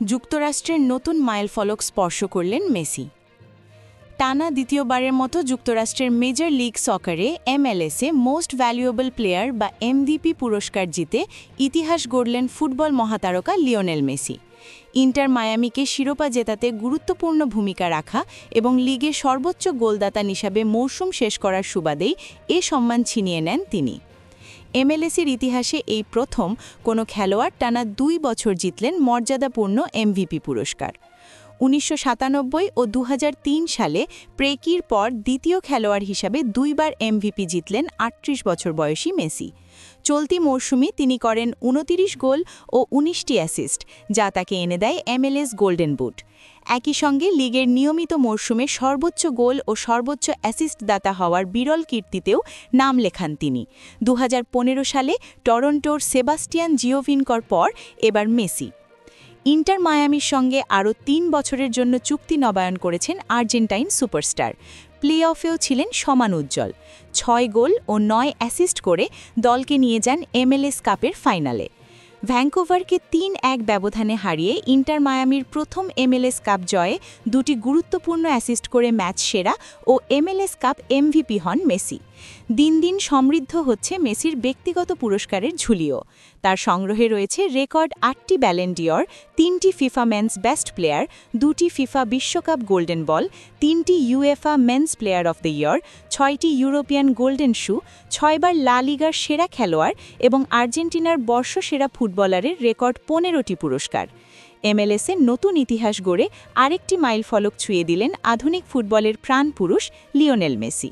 যুক্তরাষ্ট্রের নতুন মাইলফলক স্পর্শ করলেন মেসি। টানা দ্বিতীয়বারের মতো যুক্তরাষ্ট্রের মেজর লিগ সকারে MLS-এ মোস্ট ভ্যালুয়েবল প্লেয়ার বা MVP পুরস্কার জিতে ইতিহাস গড়লেন ফুটবল মহাতারকা লিওনেল মেসি। ইন্টার মায়ামিকে শিরোপা জেতাতে গুরুত্বপূর্ণ ভূমিকা রাখা এবং লিগে সর্বোচ্চ গোলদাতা হিসাবে মৌসুম শেষ করার সুবাদেই এ সম্মান ছিনিয়ে নেন তিনি। MLS-এর ইতিহাসে এই প্রথম কোনো খেলোয়াড় টানা 2 বছর জিতলেন মর্যাদাপূর্ণ MVP পুরস্কার। 1997 ও 2003 সালে প্রেকির পর দ্বিতীয় খেলোয়াড় হিসাবে 2 বার MVP জিতলেন 38 বছর বয়সী মেসি। চলতি মৌসুমে তিনি করেন 29 গোল ও 19টি অ্যাসিস্ট, যা তাকে এনে দেয় MLS গোল্ডেন বুট। একই সঙ্গে লিগের নিয়মিত মরশুমে সর্বোচ্চ গোল ও সর্বোচ্চ অ্যাসিস্ট দাতা হওয়ার বিরল কীর্তিতেও নাম লেখান তিনি। 2015 সালে টরন্টোর সেবাস্টিয়ান জিওভিনকর পর এবার মেসি। ইন্টার মায়ামির সঙ্গে আরও 3 বছরের জন্য চুক্তি নবায়ন করেছেন আর্জেন্টাইন সুপারস্টার। প্লে অফেও ছিলেন সমান উজ্জ্বল। 6 গোল ও 9 অ্যাসিস্ট করে দলকে নিয়ে যান MLS কাপের ফাইনালে। ভ্যাঙ্কুভারকে 3-1 ব্যবধানে হারিয়ে ইন্টার মায়ামির প্রথম MLS কাপ জয়ে 2টি গুরুত্বপূর্ণ অ্যাসিস্ট করে ম্যাচ সেরা ও MLS কাপ MVP হন মেসি। দিন দিন সমৃদ্ধ হচ্ছে মেসির ব্যক্তিগত পুরস্কারের ঝুলিও। তার সংগ্রহে রয়েছে রেকর্ড 8টি ব্যালন ডি'র, 3টি ফিফা মেন্স বেস্ট প্লেয়ার, 2টি ফিফা বিশ্বকাপ গোল্ডেন বল, 3টি UEFA men's player of the year, 6টি ইউরোপিয়ান গোল্ডেন শু, 6 বার লা লিগার সেরা খেলোয়াড় এবং আর্জেন্টিনার বর্ষসেরা ফুটবলারের রেকর্ড 15টি পুরস্কার। MLS-এ নতুন ইতিহাস গড়ে আরেকটি মাইলফলক ছুঁয়ে দিলেন আধুনিক ফুটবলের প্রাণপুরুষ লিওনেল মেসি।